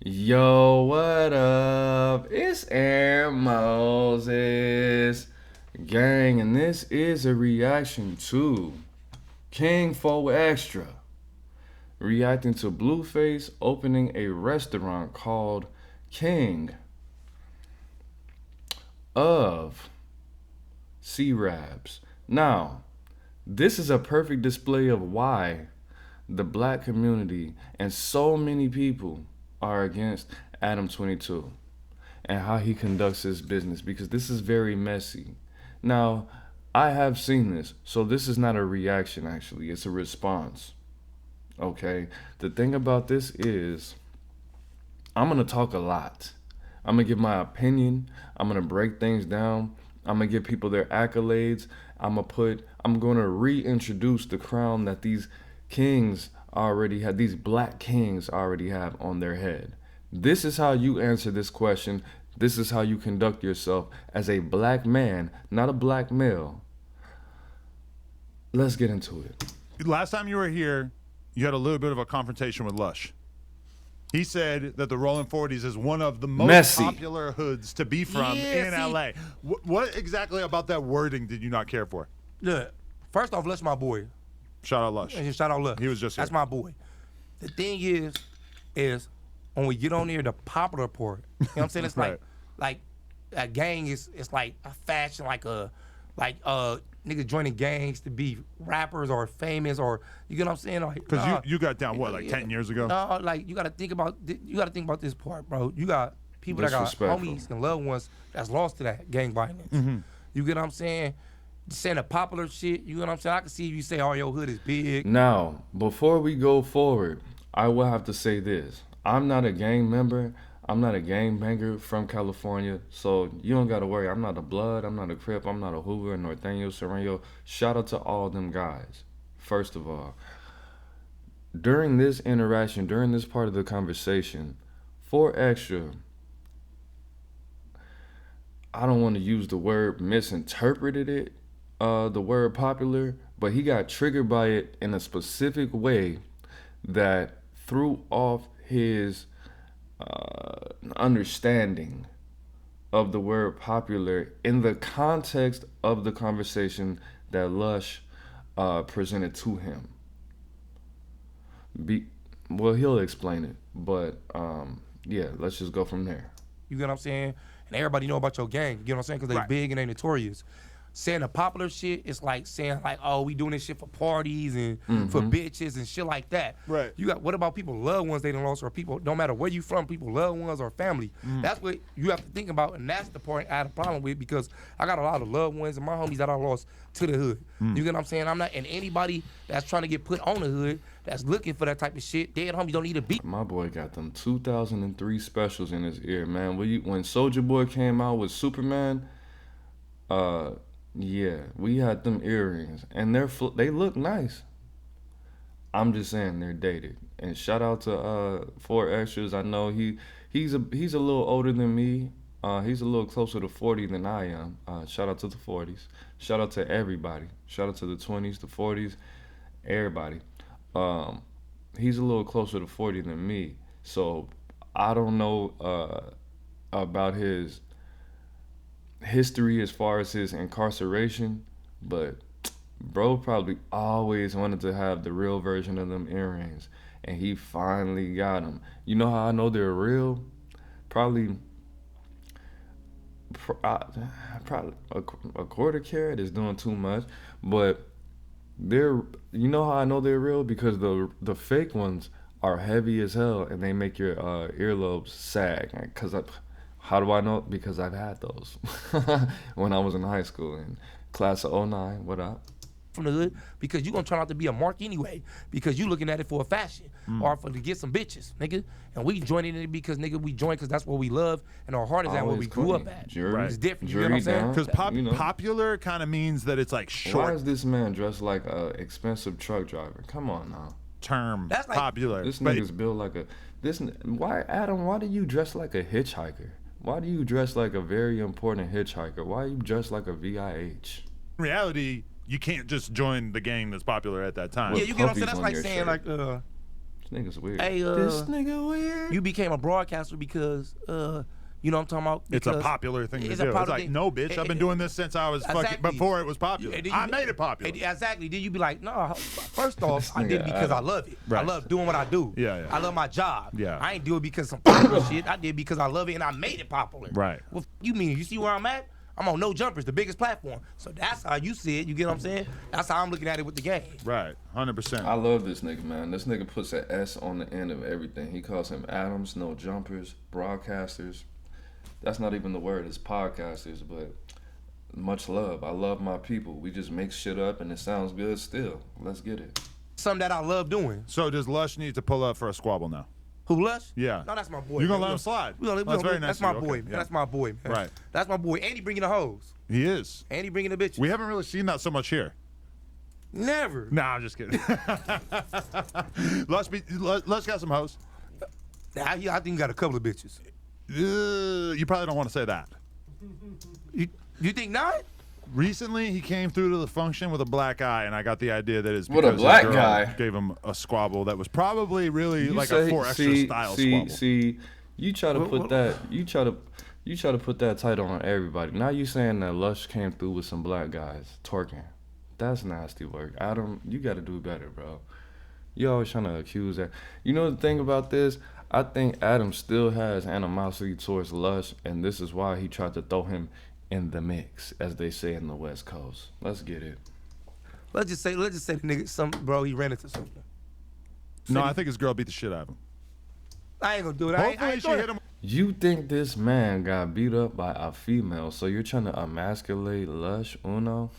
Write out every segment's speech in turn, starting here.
Yo, what up? It's Aaron Moses, gang, and this is a reaction to King for Extra, reacting to Blueface opening a restaurant called King of C-Rabs. Now, this is a perfect display of why the black community and so many people are against Adam 22 and how he conducts his business, because this is very messy. Now, I have seen this, so this is not a reaction actually, it's a response. Okay? The thing about this is I'm going to talk a lot. I'm going to give my opinion, I'm going to break things down, I'm going to give people their accolades. I'm going to reintroduce the crown that these kings already had, these black kings already have on their head. This is how you answer this question. This is how you conduct yourself as a black man, not a black male. Let's get into it. Last time you were here, you had a little bit of a confrontation with Lush. He said that the Rolling 40s is one of the most popular hoods to be from in LA. What exactly about that wording did you not care for? Look, first off, Lush my boy. Shout out Lush. And shout out Lush. He was just here. That's my boy. The thing is when we get on there, the popular part, you know what I'm saying? It's Right. like a gang it's like a fashion, like niggas joining gangs to be rappers or famous, or you get what I'm saying? Like, Because you got down, what, like 10 years ago? No, like you gotta think about this part, bro. You got people that got homies and loved ones that's lost to that gang violence. You get what I'm saying? Saying the popular shit, you know what I'm saying? I can see if you say all your hood is big. Now, before we go forward, I will have to say this. I'm not a gang member. I'm not a gang banger from California, so you don't got to worry. I'm not a Blood. I'm not a Crip. I'm not a Hoover, Norteño, Sereno. Shout out to all them guys, first of all. During this interaction, during this part of the conversation, for Extra, I don't want to use the word misinterpreted it, the word popular, but he got triggered by it in a specific way that threw off his understanding of the word popular in the context of the conversation that Lush presented to him. Well, he'll explain it, but yeah, let's just go from there. You get what I'm saying? And everybody know about your gang. You get what I'm saying? Because they big and they notorious. Saying the popular shit, it's like saying like, oh, we doing this shit for parties and for bitches and shit like that. Right. You got, what about people loved ones they done lost, or people, no matter where you from, people loved ones or family. That's what you have to think about, and that's the part I had a problem with, because I got a lot of loved ones and my homies that I lost to the hood. You get what I'm saying? I'm not, and anybody that's trying to get put on the hood that's looking for that type of shit, dead homies don't need to be. My boy got them 2003 specials in his ear, man. When Soulja Boy came out with Superman, yeah, we had them earrings, and they look nice. I'm just saying they're dated. And shout out to 4 Extras. I know he's a little older than me. He's a little closer to 40 than I am. Shout out to the 40s. Shout out to everybody. Shout out to the 20s, the 40s, everybody. He's a little closer to 40 than me. So I don't know about his history as far as his incarceration, but bro probably always wanted to have the real version of them earrings, and he finally got them. You know how I know they're real? Probably a quarter carat is doing too much, but you know how I know they're real? Because the fake ones are heavy as hell, and they make your earlobes sag. How do I know? Because I've had those when I was in high school in class of 09. What up? From the hood, because you gonna try not to be a mark anyway, because you looking at it for a fashion or to get some bitches, nigga. And we joining it because, nigga, we join because that's what we love, and our heart is at where we grew up at. It's different, you know what I'm saying? Because popular kind of means that it's like short. Why is this man dressed like a expensive truck driver? Come on now. That's like popular. This nigga's built like why, Adam, why do you dress like a hitchhiker? Why do you dress like a very important hitchhiker? Why you dress like a VIH? In reality, you can't just join the gang that's popular at that time. Yeah, you get what I'm saying? That's like saying shirt. This nigga's weird. Hey, this nigga weird. You became a broadcaster because, you know what I'm talking about? It's a popular thing to do. It's like, no, bitch, I've been doing this since I was fucking, before it was popular. I made it popular. Exactly. Then you be like, no, first off, I did it because I love it. Right. I love doing what I do. Yeah. I love my job. Yeah. I ain't do it because some popular shit. I did it because I love it and I made it popular. Right. Well, you mean, you see where I'm at? I'm on No Jumpers, the biggest platform. So that's how you see it. You get what I'm saying? That's how I'm looking at it with the game. Right, 100%. I love this nigga, man. This nigga puts an S on the end of everything. He calls him Adams, No Jumpers, broadcasters. That's not even the word. It's podcasters, but much love. I love my people. We just make shit up and it sounds good still. Let's get it. Something that I love doing. So does Lush need to pull up for a squabble now? Who, Lush? Yeah. No, that's my boy. You're going to let him slide? That's very nice. That's my boy. Okay. Yeah. That's my boy, man. Right. That's my boy. And he bringing the hoes. He is. And he bringing the bitches. We haven't really seen that so much here. Never. Nah, I'm just kidding. Lush got some hoes. I think you got a couple of bitches. You probably don't want to say that. You think not? Recently, he came through to the function with a black eye, and I got the idea that it's What because a black his girl guy gave him a squabble that was probably really like a 4 extra style squabble. See, you try to put that. You try to put that title on everybody. Now you saying that Lush came through with some black guys twerking. That's nasty work. Adam, you got to do better, bro. You always trying to accuse that. You know the thing about this? I think Adam still has animosity towards Lush, and this is why he tried to throw him in the mix, as they say in the West Coast. Let's get it. Let's just say the nigga, bro, he ran into something. No, I think his girl beat the shit out of him. I ain't gonna do it. Hopefully she hit him. You think this man got beat up by a female, so you're trying to emasculate Lush Uno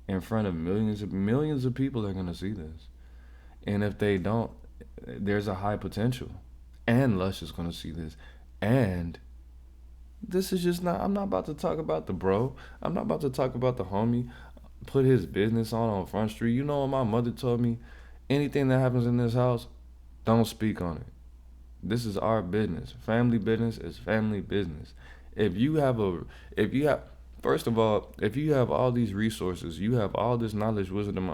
in front of millions of people are gonna see this. And if they don't, there's a high potential. And Lush is gonna see this. And this is just not, I'm not about to talk about the bro. I'm not about to talk about the homie. Put his business on Front Street. You know what my mother told me? Anything that happens in this house, don't speak on it. This is our business. Family business is family business. First of all, if you have all these resources, you have all this knowledge, wisdom,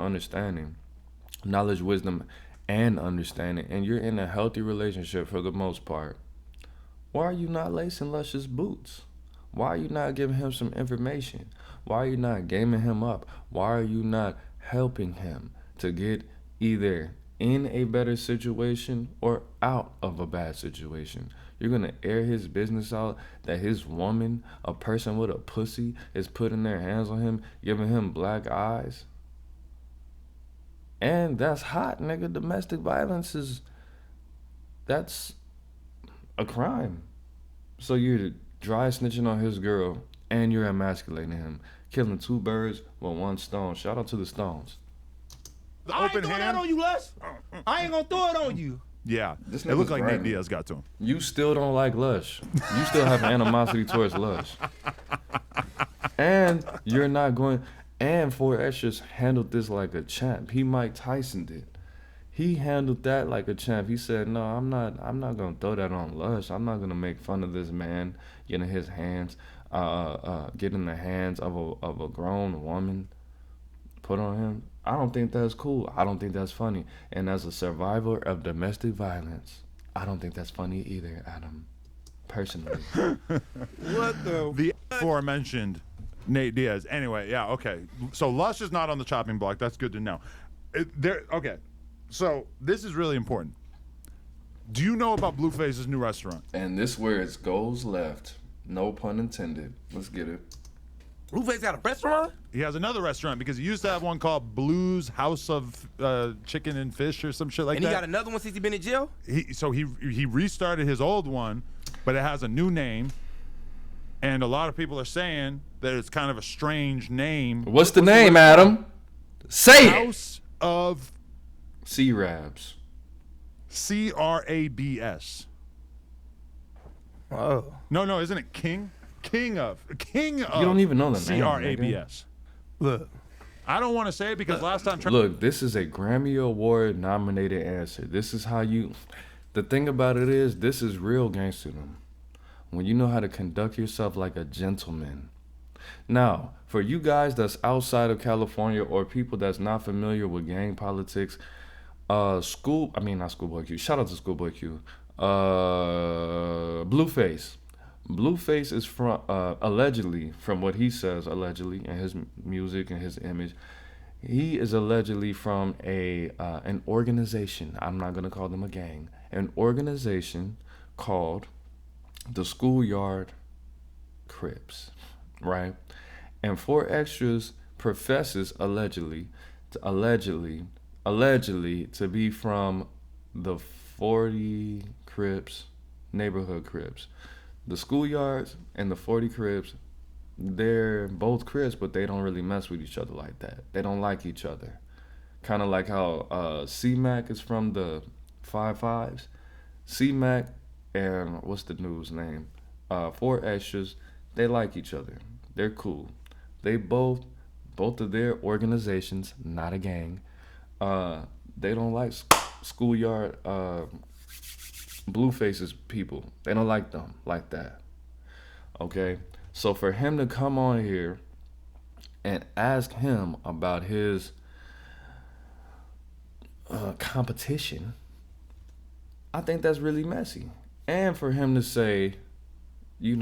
and understanding, and you're in a healthy relationship for the most part, why are you not lacing Lush's boots? Why are you not giving him some information? Why are you not gaming him up? Why are you not helping him to get either in a better situation or out of a bad situation? You're going to air his business out that his woman, a person with a pussy, is putting their hands on him, giving him black eyes? And that's hot, nigga. Domestic violence that's a crime. So you're dry snitching on his girl and you're emasculating him. Killing two birds with one stone. Shout out to the Stones. I ain't throwing that on you, Lush. I ain't gonna throw it on you. Yeah, This it looked nigga's like brain. Nate Diaz got to him. You still don't like Lush. You still have animosity towards Lush. And you're not going... And 4 Extras handled this like a champ. He Mike Tyson did. He handled that like a champ. He said, no, I'm not gonna throw that on Lush. I'm not gonna make fun of this man getting his hands, getting the hands of a grown woman put on him. I don't think that's cool. I don't think that's funny. And as a survivor of domestic violence, I don't think that's funny either, Adam. Personally. What The aforementioned Nate Diaz. Anyway, yeah, okay. So Lush is not on the chopping block. That's good to know. Okay. So this is really important. Do you know about Blueface's new restaurant? And this where it goes left. No pun intended. Let's get it. Blueface got a restaurant? He has another restaurant because he used to have one called Blue's House of Chicken and Fish or some shit like that. And he got another one since he been in jail? He restarted his old one, but it has a new name. And a lot of people are saying that it's kind of a strange name. What's the name, Adam? Say it! House of C-Rabs. Crabs. Oh. No, isn't it King? King of. You don't even know the name. Crabs. Look. I don't want to say it because last time. Look, this is a Grammy Award nominated answer. This is how you. The thing about it is, this is real gangsterdom. When you know how to conduct yourself like a gentleman. Now, for you guys that's outside of California or people that's not familiar with gang politics, Not Schoolboy Q. Shout out to Schoolboy Q. Blueface. Blueface is from allegedly, from what he says, allegedly, and his music and his image, he is allegedly from an organization. I'm not gonna call them a gang. An organization called the Schoolyard Crips, right? And 4Extras professes allegedly to be from the 40 Crips, neighborhood Crips. The Schoolyards and the 40 Crips, they're both Crips, but they don't really mess with each other like that. They don't like each other. Kind of like how C-Mac is from the 5-5s. C-Mac and what's the dude's name? 4Extras, they like each other. They're cool. They both of their organizations, not a gang, they don't like Schoolyard Blueface's people. They don't like them like that. Okay? So for him to come on here and ask him about his competition, I think that's really messy. And for him to say, you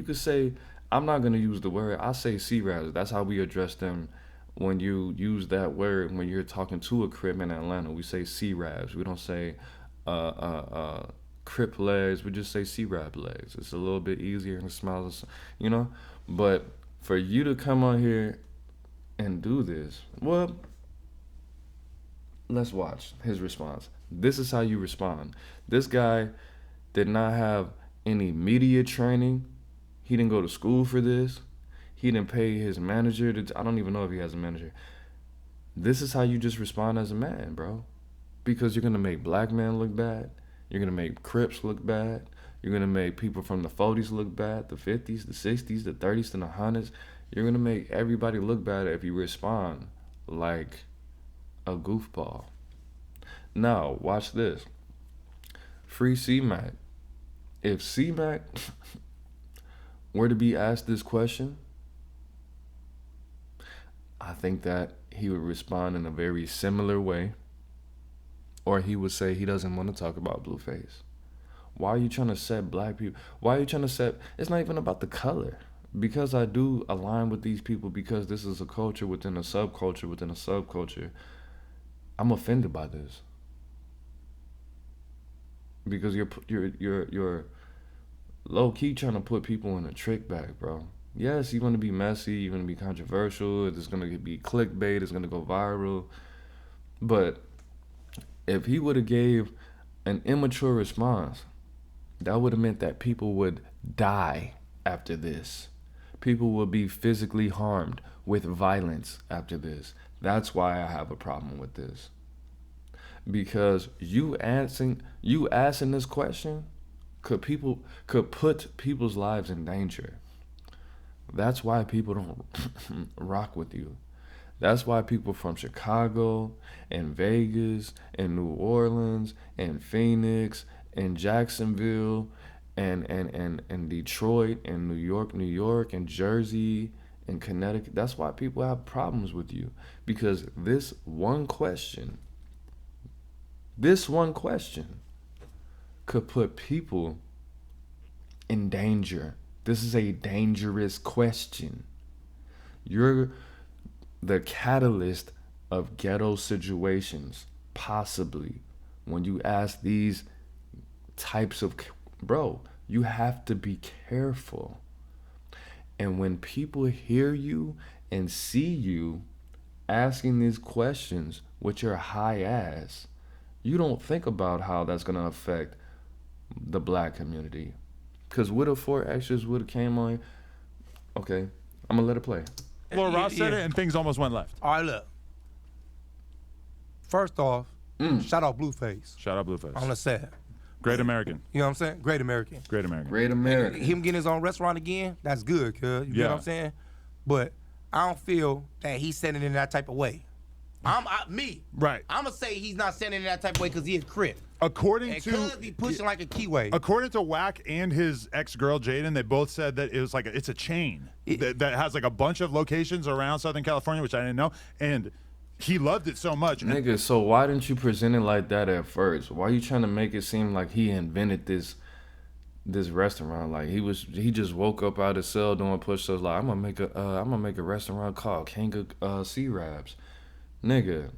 could say, I'm not going to use the word, I say C-Raz. That's how we address them when you use that word when you're talking to a Crip in Atlanta. We say C-Raz. We don't say Crip legs. We just say C-Rab legs. It's a little bit easier and it smells, But for you to come on here and do this, well, let's watch his response. This is how you respond. This guy did not have any media training. He didn't go to school for this. He didn't pay his manager. I don't even know if he has a manager. This is how you just respond as a man, bro. Because you're going to make black men look bad. You're going to make Crips look bad. You're going to make people from the 40s look bad, the 50s, the 60s, the 30s, and the 100s. You're going to make everybody look bad if you respond like a goofball. Now, watch this. Free C-Mac. If C-Mac were to be asked this question, I think that he would respond in a very similar way. Or he would say he doesn't want to talk about Blueface. Why are you trying to set black people? Why are you trying to set... It's not even about the color. Because I do align with these people, because this is a culture within a subculture within a subculture, I'm offended by this. Because you're low-key trying to put people in a trick bag, bro. Yes, you're going to be messy, you're going to be controversial, it's going to be clickbait, it's going to go viral. But if he would have gave an immature response, that would have meant that people would die after this. People would be physically harmed with violence after this. That's why I have a problem with this. Because you asking this question could put people's lives in danger. That's why people don't rock with you. That's why people from Chicago and Vegas and New Orleans and Phoenix and Jacksonville and Detroit and New York and Jersey and Connecticut, that's why people have problems with you. Because this one question could put people in danger. This is a dangerous question. You're the catalyst of ghetto situations, possibly. When you ask these types of... Bro, you have to be careful. And when people hear you and see you asking these questions with your high ass, you don't think about how that's going to affect the black community. Because what if 4Extras would have came on? Okay, I'm going to let it play. Well, Ross said it and things almost went left. All right, look. First off, shout out Blueface. Shout out Blueface. I'm going to say it. Great American. You know what I'm saying? Great American. Great American. Great American. Him getting his own restaurant again, that's good, cuz. You know what I'm saying? But I don't feel that he's sending it in that type of way. Right. I'm going to say he's not sending it in that type of way because he is Crip. According to... Cuz be pushing like a keyway. According to Wack and his ex-girl, Jaden, they both said that it was like it's a chain that has like a bunch of locations around Southern California, which I didn't know. And he loved it so much. Nigga, so why didn't you present it like that at first? Why are you trying to make it seem like he invented this restaurant? Like he just woke up out of his cell doing push-ups like I'm gonna make a restaurant called King of Sea Rabs. Nigga,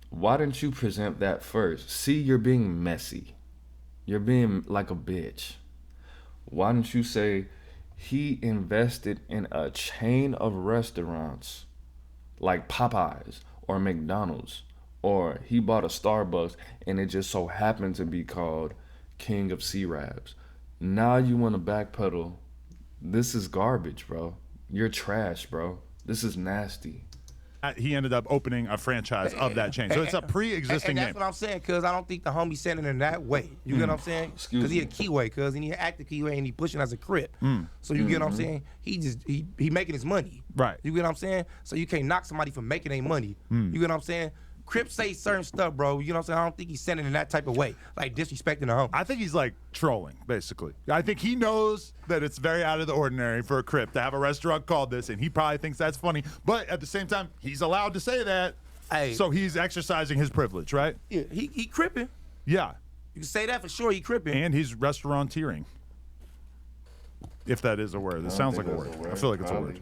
why didn't you present that first? See, you're being messy. You're being like a bitch. Why didn't you say he invested in a chain of restaurants like Popeyes or McDonald's, or he bought a Starbucks and it just so happened to be called King of Sea Rabs? Now you want to backpedal. This is garbage, bro. You're trash, bro. This is nasty. He ended up opening a franchise of that chain. So it's a pre-existing and name. that's what I'm saying, cuz I don't think the homie sent it in that way. You get what I'm saying? Because he a keyway, cuz, and he active keyway, and he pushing as a crip. So you get what I'm saying? He making his money. Right. You get what I'm saying? So you can't knock somebody for making their money. You get what I'm saying? Crips say certain stuff, bro. You know what I'm saying? I don't think he's sending in that type of way, like disrespecting the homie. I think he's like trolling, basically. I think he knows that it's very out of the ordinary for a Crip to have a restaurant called this, and he probably thinks that's funny. But at the same time, he's allowed to say that. Hey. So he's exercising his privilege, right? Yeah, he cripping. Yeah. You can say that for sure. He cripping. And he's restauranteering. If that is a word. It sounds like a word. I feel like it's a word.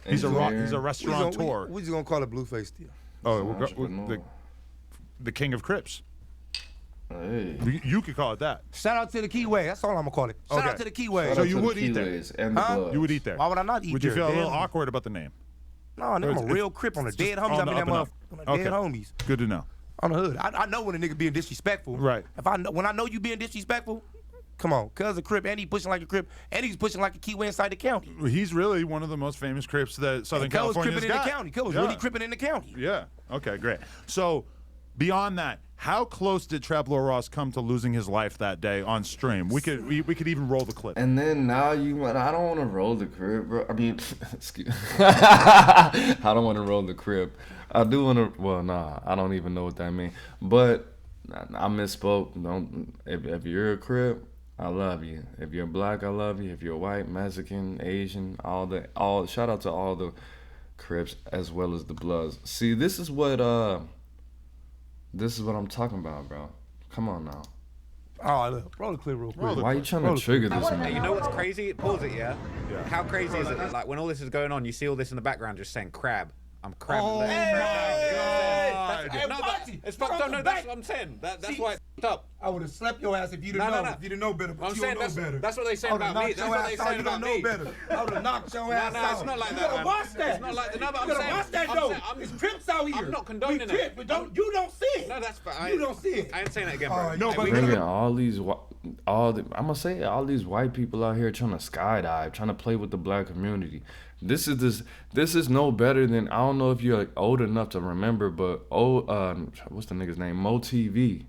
He's a restaurateur. We just gonna call it Blueface still. Oh, the king of Crips. Hey. You could call it that. Shout out to the Keyway. That's all I'm gonna call it. Shout out to the Keyway. So you would eat there. Huh? You would eat there. Why would I not eat there? Would you feel a little awkward about the name? No, I'm a real Crip on the dead homies. I mean, that motherfucker, dead homies. Good to know. On the hood. I know when a nigga being disrespectful. Right. When I know you being disrespectful, come on. Cuz a Crip, and he pushing like a Crip, and he's pushing like a Keyway inside the county. He's really one of the most famous Crips that Southern California's cripping in the county. Cuz was really cripping in the county. Yeah. Okay, great. So, beyond that, how close did Traplo Ross come to losing his life that day on stream? We could even roll the clip. And then now I don't want to roll the crib, bro. I mean, excuse I don't want to roll the crib. I do want to. Well, nah, I don't even know what that means. But I misspoke. If you're a crib, I love you. If you're black, I love you. If you're white, Mexican, Asian, all shout out to all the Crips as well as the Bloods. See, this is what I'm talking about, bro. Come on now. Oh, look, roll the clip real quick. Why are you trying to trigger this, man? You know what's crazy? Pause it, yeah? How crazy is it that, like, when all this is going on, you see all this in the background just saying crab. I'm crabbing. Oh, It's fucked up. No, that's what I'm saying. That's why it's fucked up. I would have slapped your ass if you didn't know. If you didn't know better, but I'm you saying don't know better. that's what they say about me. That's what they say about me. I would have knocked your ass out. No, it's not like that. You gotta watch that. It's not like that. No, but I'm you saying. gotta watch that though. It's Crips out here. I'm not condoning it. Crip, but you don't see it. No, that's fine. You don't see it. I ain't saying that again, bro. No, but Bringing all these white people out here trying to skydive, trying to play with the black community. This is no better than, I don't know if you're old enough to remember, but what's the nigga's name? Mo TV.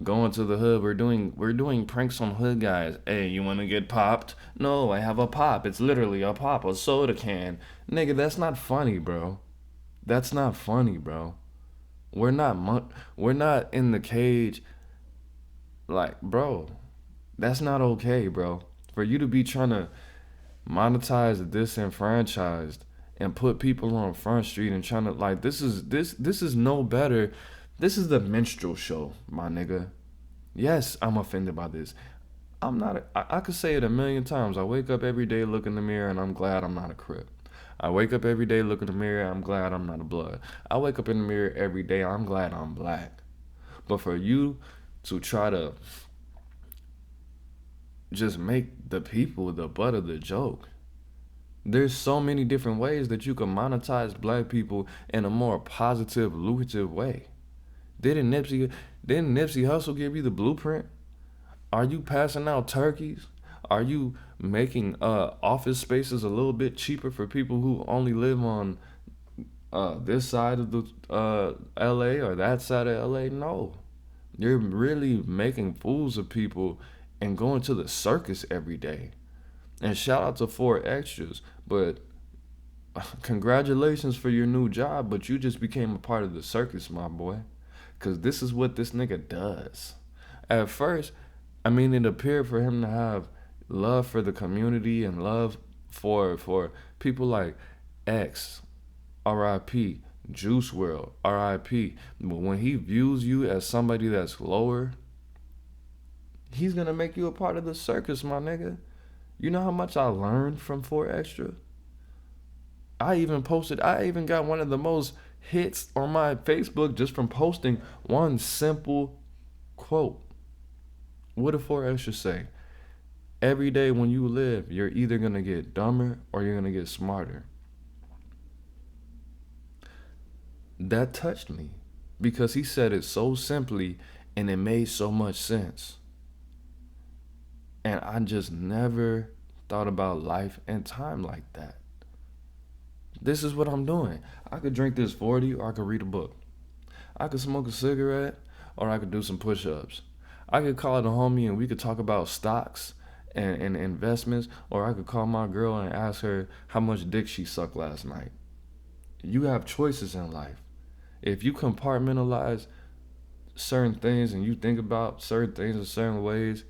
Going to the hood, we're doing pranks on hood guys. Hey, you wanna get popped? No, I have a pop. It's literally a pop, a soda can. Nigga, that's not funny, bro. That's not funny, bro. We're not in the cage. Like, bro, that's not okay, bro. For you to be trying to monetize the disenfranchised and put people on Front Street and trying to, like, this is no better. This is the minstrel show, my nigga. Yes, I'm offended by this. I could say it a million times. I wake up every day, look in the mirror, and I'm glad I'm not a Crip. I wake up every day, look in the mirror, I'm glad I'm not a Blood. I wake up in the mirror every day, I'm glad I'm black. But for you to try to just make the people the butt of the joke, there's so many different ways that you can monetize black people in a more positive, lucrative way. Didn't Nipsey Hussle give you the blueprint? Are you passing out turkeys? Are you making office spaces a little bit cheaper for people who only live on this side of the LA or that side of LA? No. You're really making fools of people and going to the circus every day. And shout out to 4 Extras, but congratulations for your new job, but you just became a part of the circus, my boy. Because this is what this nigga does. At first, I mean, it appeared for him to have love for the community and love for people like X, R.I.P., Juice World, R.I.P. But when he views you as somebody that's lower, he's gonna make you a part of the circus, my nigga. You know how much I learned from 4 Extra? I even got one of the most hits on my Facebook just from posting one simple quote. What did 4 Extra say? Every day when you live, you're either gonna get dumber or you're gonna get smarter. That touched me because he said it so simply and it made so much sense. And I just never thought about life and time like that. This is what I'm doing. I could drink this 40 or I could read a book. I could smoke a cigarette or I could do some push-ups. I could call it a homie and we could talk about stocks and investments, or I could call my girl and ask her how much dick she sucked last night. You have choices in life. If you compartmentalize certain things and you think about certain things in certain ways,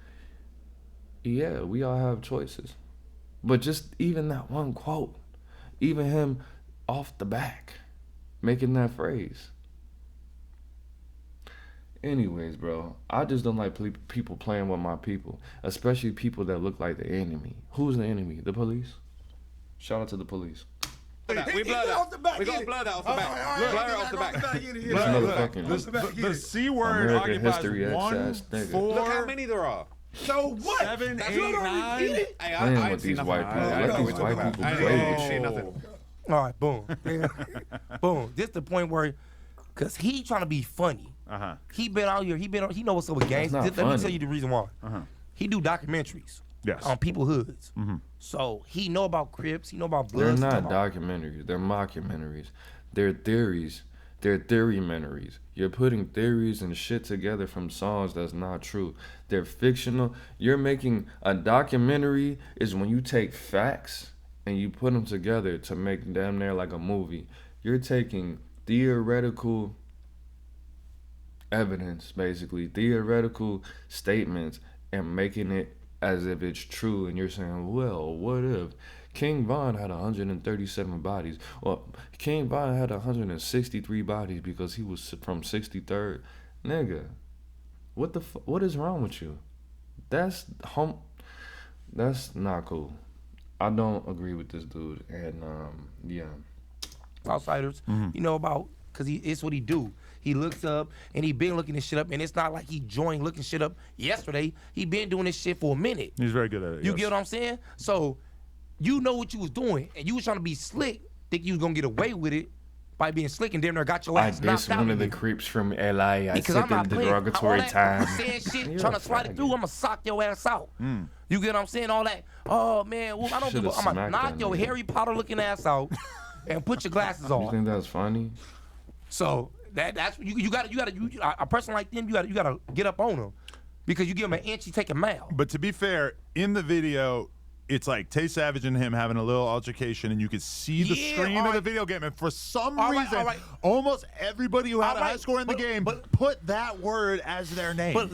yeah, we all have choices. But just even that one quote, even him off the back, making that phrase. Anyways, bro, I just don't like people playing with my people, especially people that look like the enemy. Who's the enemy? The police? Shout out to the police. We blur that. We got to blur that off the back. Blur it off the back. The C word American occupies History X 1, ass nigga. 4. Look how many there are. So what? 7, 8, You don't 9. repeat it? Hey, Playing I with see these nothing. white people. Let these white people I play ain't this see shit. nothing. All right, boom. Boom. This the point where, cause he trying to be funny. He been out here. He know what's up with gangs. not Let me funny. tell you the reason why. He do documentaries. Yes. On people hoods. So he know about Crips. He know about They're Bloods. not documentaries. They're mockumentaries. They're theories. They're theorymentaries. You're putting theories and shit together from songs that's not true. They're fictional. You're making a documentary is when you take facts and you put them together to make damn near like a movie. You're taking theoretical evidence, basically, theoretical statements, and making it as if it's true. And you're saying, well, what if King Von had 137 bodies? Well, King Von had 163 bodies because he was from 63rd. Nigga, what is wrong with you? That's not cool. I don't agree with this dude. And yeah. Outsiders, you know about, cause it's what he do. He looks up and he been looking this shit up, and it's not like he joined looking shit up yesterday. He been doing this shit for a minute. He's very good at it. You get what I'm saying? So you know what you was doing, and you was trying to be slick, think you was gonna get away with it by being slick, and damn near got your ass knocked out. One of the creeps from LA. I because said I'm not the playing derogatory all that time. saying shit, You're trying a to slide it faggot. through. I'ma sock your ass out. You get what I'm saying? All that. Oh man, well, I don't give a. Should've I'ma smacked knock that your nigga. Harry Potter looking ass out and put your glasses You on. think that's funny? So that's you gotta a person like them, you gotta get up on them, because you give them an inch, you take a mile. But to be fair, in the video, it's like Tay Savage and him having a little altercation, and you can see the Yeah, screen of alright. the video game. And for some Alright, reason, alright. almost everybody who had a Alright, high score in the but- game but- put that word as their name. But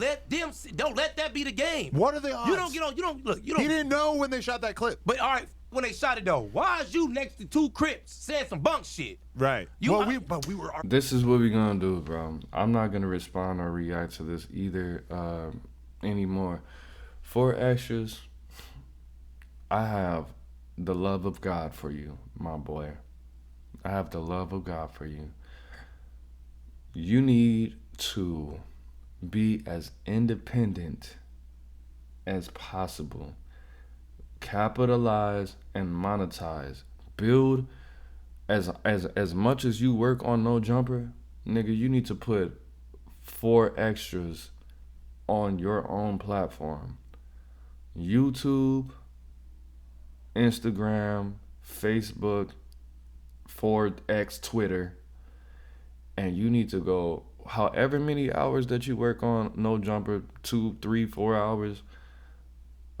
don't let that be the game. What are the odds? You don't look. You don't. He didn't know when they shot that clip. But all right, when they shot it though, why is you next to two Crips saying some bunk shit? Right. You- But we were. This is what we gonna do, bro. I'm not gonna respond or react to this either anymore. 4 Extras, I have the love of God for you, my boy. I have the love of God for you. You need to be as independent as possible. Capitalize and monetize. Build as much as you work on No Jumper, nigga, you need to put 4 Extras on your own platform. YouTube, Instagram, Facebook, 4X, Twitter, and you need to go however many hours that you work on No Jumper, 2, 3, 4 hours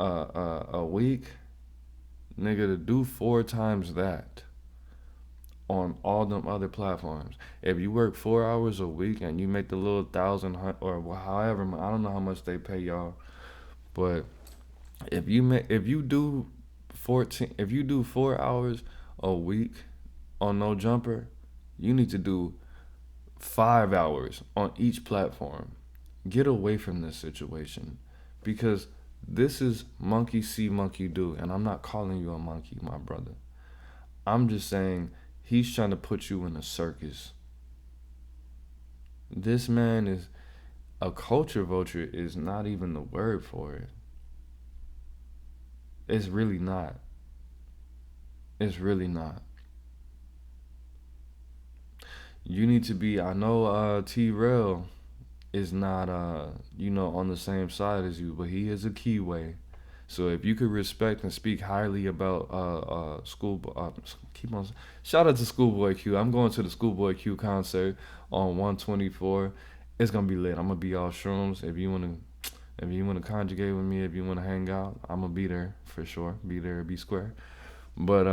a week, nigga, to do 4 times that on all them other platforms. If you work 4 hours a week and you make the little 1,000 or however, I don't know how much they pay y'all, but if you do 4 hours a week on No Jumper, You need to do 5 hours on each platform. Get away from this situation, because this is monkey see, monkey do. And I'm not calling you a monkey, my brother. I'm just saying he's trying to put you in a circus. This man is a culture vulture, is not even the word for it. It's really not. It's really not. You need to be, I know T-Rail is not on the same side as you, but he is a Keyway. So if you could respect and speak highly about keep on, shout out to Schoolboy Q. I'm going to the Schoolboy Q concert on 124. It's gonna be lit. I'm gonna be all shrooms. If you wanna conjugate with me, if you wanna hang out, I'm gonna be there for sure. Be there, be square. But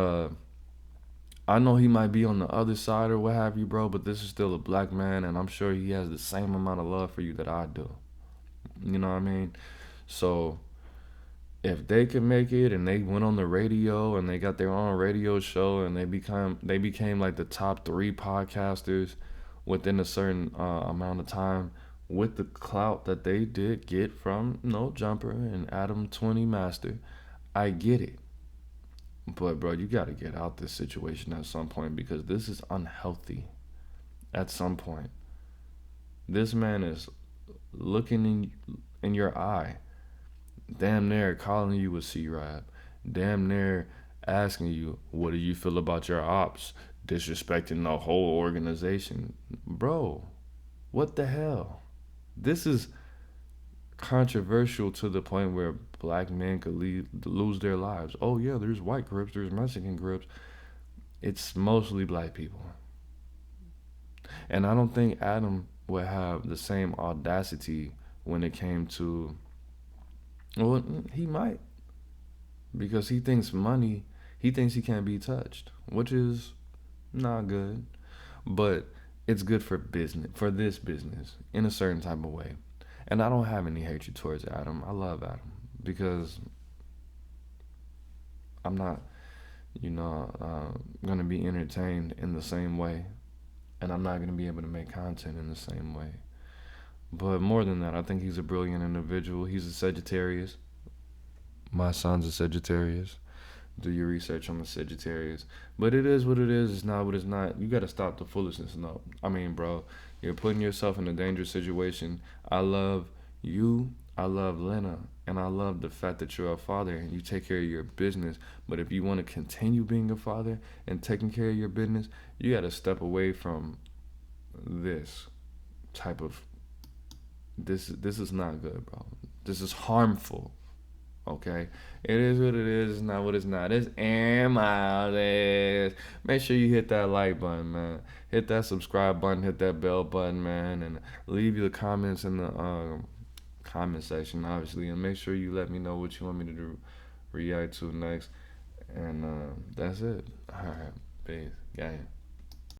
I know he might be on the other side or what have you, bro, but this is still a black man, and I'm sure he has the same amount of love for you that I do. You know what I mean? So if they can make it and they went on the radio and they got their own radio show and they became like the top 3 podcasters within a certain amount of time with the clout that they did get from No Jumper and Adam 20 Master, I get it. But bro, you got to get out this situation at some point, because this is unhealthy. At some point, this man is looking in your eye, damn near calling you a C-Rap, damn near asking you, what do you feel about your ops, disrespecting the whole organization. Bro, what the hell? This is controversial to the point where black men could lose their lives. Oh yeah, there's white groups, there's Mexican groups. It's mostly black people. And I don't think Adam would have the same audacity when it came to, well, he might, because he thinks he can't be touched, which is not good, but it's good for this business in a certain type of way. And I don't have any hatred towards Adam. I love Adam, because I'm not, going to be entertained in the same way, and I'm not going to be able to make content in the same way. But more than that, I think he's a brilliant individual. He's a Sagittarius. My son's a Sagittarius. Do your research on the Sagittarius. But it is what it is. It's not what it's not. You got to stop the foolishness. No, I mean, bro, you're putting yourself in a dangerous situation. I love you. I love Lena. And I love the fact that you're a father and you take care of your business. But if you want to continue being a father and taking care of your business, you got to step away from this type of, this is not good, bro. This is harmful. Okay, it is what it is. It's not what it's not. It's aaronimoses. Make sure you hit that like button, man. Hit that subscribe button. Hit that bell button, man. And leave your comments in the comment section, obviously. And make sure you let me know what you want me to react to next. And that's it. All right, peace, gang.